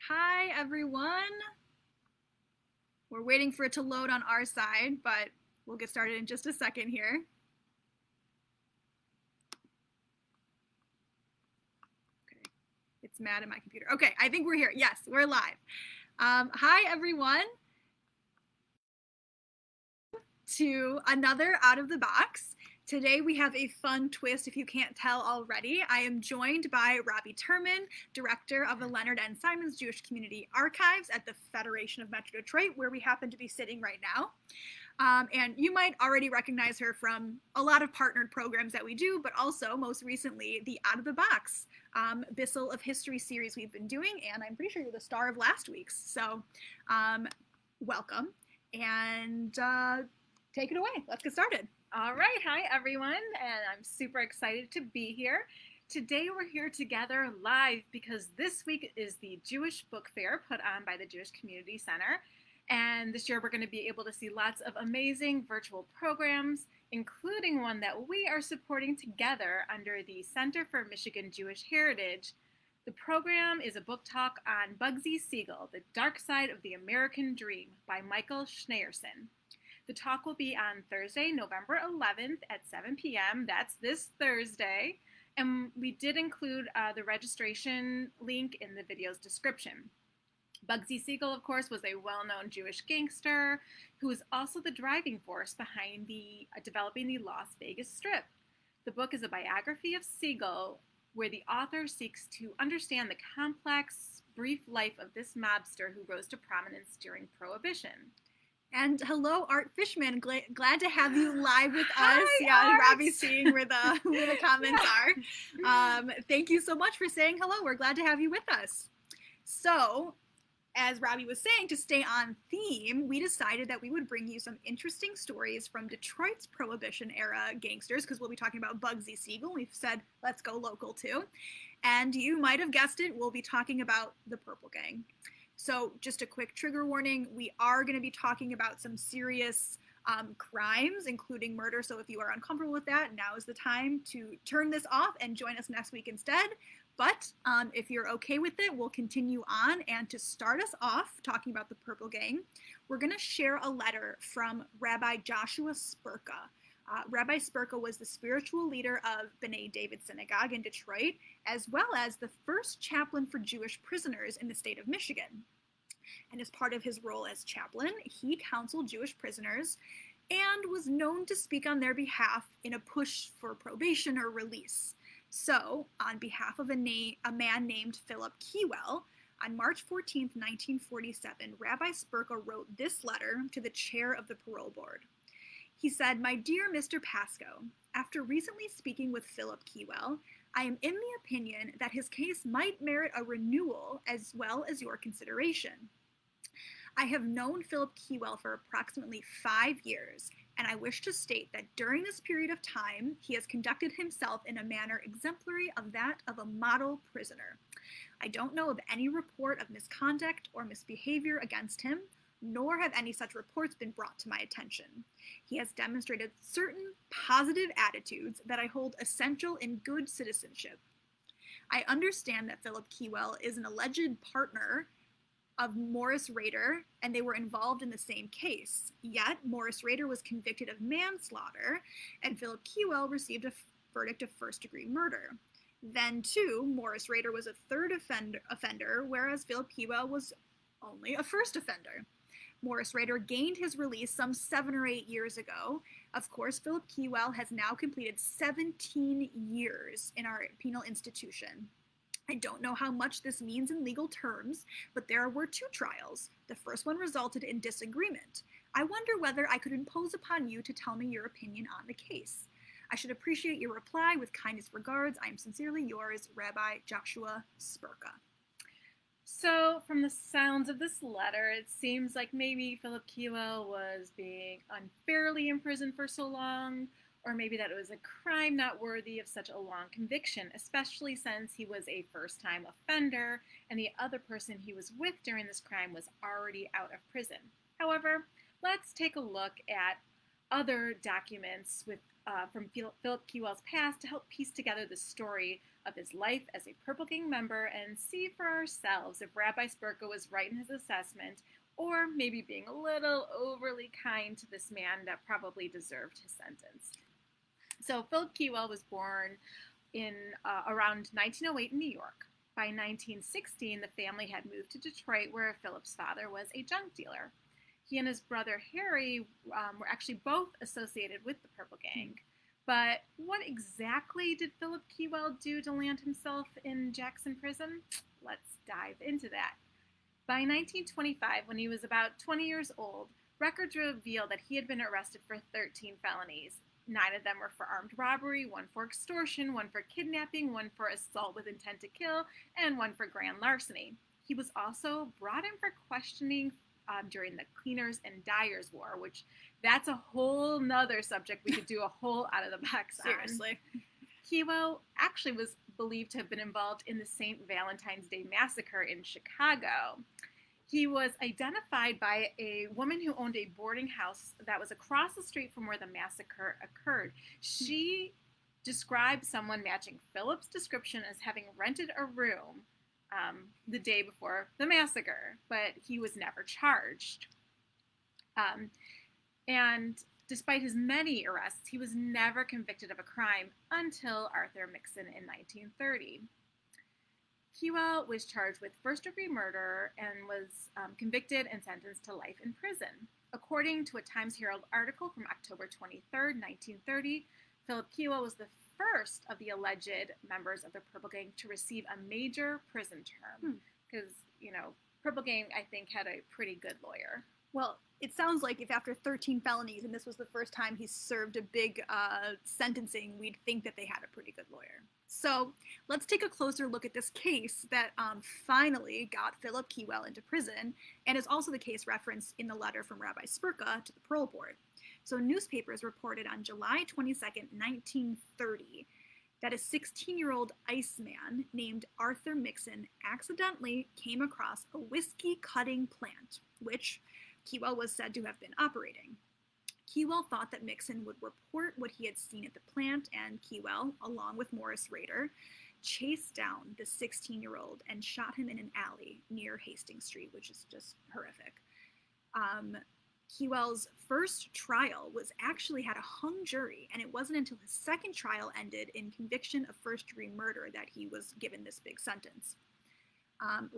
Hi, everyone. We're waiting for it to load on our side, but we'll get started in just a second here. Okay, it's mad at my computer. Okay, I think we're here. Yes, we're live. Hi, everyone, to another Out of the Box. Today we have a fun twist, if you can't tell already. I am joined by Rabbi Terman, director of the Leonard N. Jewish Community Archives at the Federation of Metro Detroit, where we happen to be sitting right now. And you might already recognize her from a lot of partnered programs that we do, but also most recently the Out of the Box Bissell of History series we've been doing, and I'm pretty sure you're the star of last week's. So welcome, and take it away. Let's get started. All right. Hi, everyone. And I'm super excited to be here. Today we're here together live because this week is the Jewish Book Fair put on by the Jewish Community Center. And this year we're going to be able to see lots of amazing virtual programs, including one that we are supporting together under the Center for Michigan Jewish Heritage. The program is a book talk on Bugsy Siegel, The Dark Side of the American Dream by Michael Schneerson. The talk will be on Thursday, November 11th at 7 p.m. That's this Thursday. And we did include the registration link in the video's description. Bugsy Siegel, of course, was a well-known Jewish gangster who was also the driving force behind developing the Las Vegas Strip. The book is a biography of Siegel, where the author seeks to understand the complex, brief life of this mobster who rose to prominence during Prohibition. And hello, Art Fishman. Glad to have you live with us. Hi, yeah, Art. Robbie's seeing where the comments are. Thank you so much for saying hello. We're glad to have you with us. So, as Robbie was saying, to stay on theme, we decided that we would bring you some interesting stories from Detroit's Prohibition era gangsters, because we'll be talking about Bugsy Siegel. We've said, let's go local too. And you might have guessed it, we'll be talking about the Purple Gang. So just a quick trigger warning, we are going to be talking about some serious crimes, including murder. So if you are uncomfortable with that, now is the time to turn this off and join us next week instead. But if you're okay with it, we'll continue on. And to start us off talking about the Purple Gang, we're going to share a letter from Rabbi Joshua Spurka. Rabbi Spurka was the spiritual leader of B'nai David Synagogue in Detroit, as well as the first chaplain for Jewish prisoners in the state of Michigan. And as part of his role as chaplain, he counseled Jewish prisoners and was known to speak on their behalf in a push for probation or release. So, on behalf of a man named Philip Kiewell, on March 14, 1947, Rabbi Spurka wrote this letter to the chair of the parole board. He said, "My dear Mr. Pascoe, after recently speaking with Philip Kiewell, I am in the opinion that his case might merit a renewal as well as your consideration. I have known Philip Kiewell for approximately 5 years, and I wish to state that during this period of time, he has conducted himself in a manner exemplary of that of a model prisoner. I don't know of any report of misconduct or misbehavior against him, nor have any such reports been brought to my attention. He has demonstrated certain positive attitudes that I hold essential in good citizenship. I understand that Philip Kiewell is an alleged partner of Morris Rader, and they were involved in the same case. Yet, Morris Rader was convicted of manslaughter, and Philip Kiewell received a verdict of first-degree murder. Then, too, Morris Rader was a third offender, whereas Philip Kiewell was only a first offender. Morris Rader gained his release some 7 or 8 years ago. Of course, Philip Kiewell has now completed 17 years in our penal institution. I don't know how much this means in legal terms, but there were 2 trials. The first one resulted in disagreement. I wonder whether I could impose upon you to tell me your opinion on the case. I should appreciate your reply. With kindest regards, I am sincerely yours, Rabbi Joshua Spurka." So, from the sounds of this letter, it seems like maybe Philip Kiewell was being unfairly imprisoned for so long, or maybe that it was a crime not worthy of such a long conviction, especially since he was a first-time offender and the other person he was with during this crime was already out of prison. However, let's take a look at other documents with from Philip Kiewell's past to help piece together the story of his life as a Purple Gang member and see for ourselves if Rabbi Spurka was right in his assessment or maybe being a little overly kind to this man that probably deserved his sentence. So Philip Kiewell was born in around 1908 in New York. By 1916, the family had moved to Detroit, where Philip's father was a junk dealer. He and his brother Harry were actually both associated with the Purple Gang. But what exactly did Philip Kiewell do to land himself in Jackson prison? Let's dive into that. By 1925, when he was about 20 years old, records reveal that he had been arrested for 13 felonies. 9 of them were for armed robbery, 1 for extortion, 1 for kidnapping, 1 for assault with intent to kill, and 1 for grand larceny. He was also brought in for questioning during the Cleaners and Dyers War, which that's a whole nother subject we could do a whole out of the box on. Seriously. Kiewell actually was believed to have been involved in the St. Valentine's Day Massacre in Chicago. He was identified by a woman who owned a boarding house that was across the street from where the massacre occurred. She described someone matching Philip's description as having rented a room the day before the massacre, but he was never charged. And despite his many arrests, he was never convicted of a crime until Arthur Mixon in 1930. Kiewell was charged with first-degree murder and was convicted and sentenced to life in prison. According to a Times Herald article from October 23rd, 1930, Philip Kiewell was the first of the alleged members of the Purple Gang to receive a major prison term. Because, Purple Gang, I think, had a pretty good lawyer. Well, it sounds like if after 13 felonies, and this was the first time he served a big sentencing, we'd think that they had a pretty good lawyer. So let's take a closer look at this case that finally got Philip Kiewell into prison, and is also the case referenced in the letter from Rabbi Spurka to the parole board. So newspapers reported on July 22nd, 1930, that a 16-year-old Iceman named Arthur Mixon accidentally came across a whiskey-cutting plant, which Kiewell was said to have been operating. Kiewell thought that Mixon would report what he had seen at the plant, and Kiewell, along with Morris Rader, chased down the 16-year-old and shot him in an alley near Hastings Street, which is just horrific. Kiewell's first trial had a hung jury, and it wasn't until his second trial ended in conviction of first-degree murder that he was given this big sentence.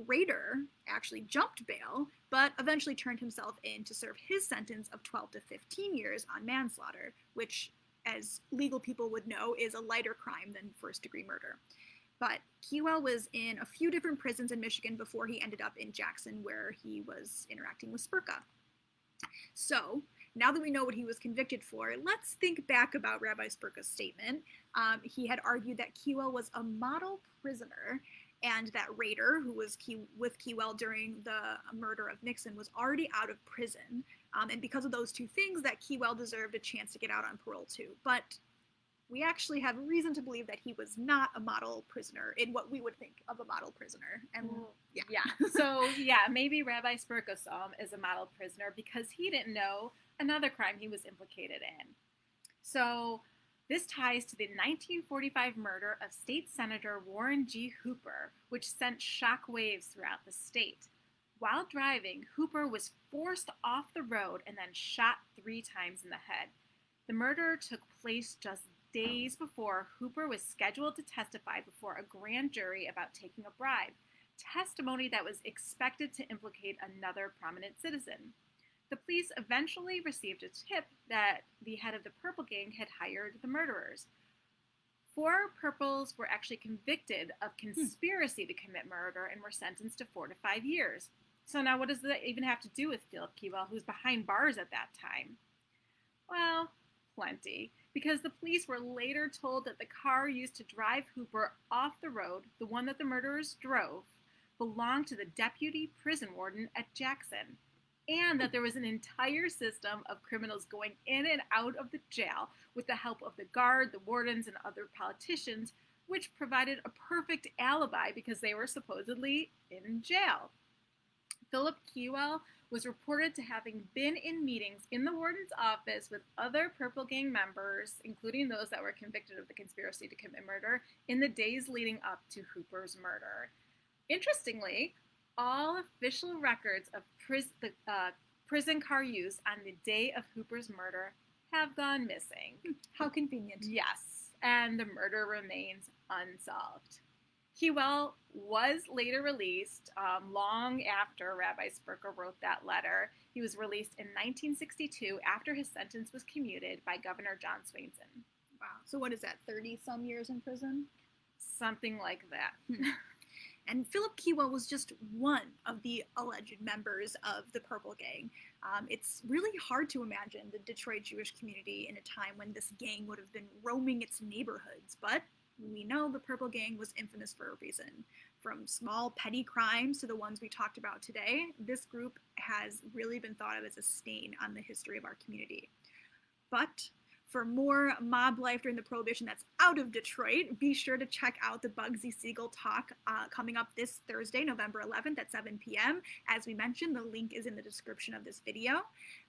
Rader actually jumped bail, but eventually turned himself in to serve his sentence of 12 to 15 years on manslaughter, which, as legal people would know, is a lighter crime than first-degree murder. But Kiewell was in a few different prisons in Michigan before he ended up in Jackson, where he was interacting with Spurka. So, now that we know what he was convicted for, let's think back about Rabbi Spurka's statement. He had argued that Kiewell was a model prisoner, and that Rader, who was with Kiewell during the murder of Mixon, was already out of prison. And because of those two things, that Kiewell deserved a chance to get out on parole too. But we actually have reason to believe that he was not a model prisoner in what we would think of a model prisoner. And So, maybe Rabbi Spurka saw him as a model prisoner because he didn't know another crime he was implicated in. So, this ties to the 1945 murder of State Senator Warren G. Hooper, which sent shockwaves throughout the state. While driving, Hooper was forced off the road and then shot 3 times in the head. The murder took place just days before Hooper was scheduled to testify before a grand jury about taking a bribe, testimony that was expected to implicate another prominent citizen. The police eventually received a tip that the head of the Purple Gang had hired the murderers. 4 Purples were actually convicted of conspiracy to commit murder and were sentenced to 4 to 5 years. So now what does that even have to do with Philip Kiewell, who's behind bars at that time? Well, plenty. Because the police were later told that the car used to drive Hooper off the road, the one that the murderers drove, belonged to the deputy prison warden at Jackson, and that there was an entire system of criminals going in and out of the jail with the help of the guard, the wardens, and other politicians, which provided a perfect alibi because they were supposedly in jail. Philip Kiewell was reported to having been in meetings in the warden's office with other Purple Gang members, including those that were convicted of the conspiracy to commit murder, in the days leading up to Hooper's murder. Interestingly, all official records of prison car use on the day of Hooper's murder have gone missing. How convenient. Yes, and the murder remains unsolved. Kiewell was later released long after Rabbi Spurka wrote that letter. He was released in 1962 after his sentence was commuted by Governor John Swainson. Wow. So what is that, 30-some years in prison? Something like that. And Philip Kiewell was just one of the alleged members of the Purple Gang. It's really hard to imagine the Detroit Jewish community in a time when this gang would have been roaming its neighborhoods, but we know the Purple Gang was infamous for a reason. From small petty crimes to the ones we talked about today, this group has really been thought of as a stain on the history of our community. But for more mob life during the Prohibition that's out of Detroit, be sure to check out the Bugsy Siegel talk coming up this Thursday, November 11th at 7 p.m. As we mentioned, the link is in the description of this video.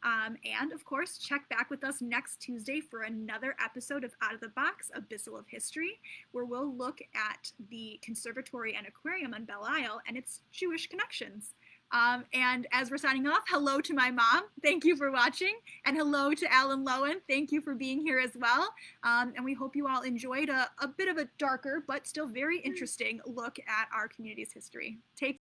And of course, check back with us next Tuesday for another episode of Out of the Box, Abyssal of History, where we'll look at the Conservatory and Aquarium on Belle Isle and its Jewish connections. And as we're signing off, hello to my mom. Thank you for watching. And hello to Alan Lowen. Thank you for being here as well. And we hope you all enjoyed a bit of a darker, but still very interesting look at our community's history. Take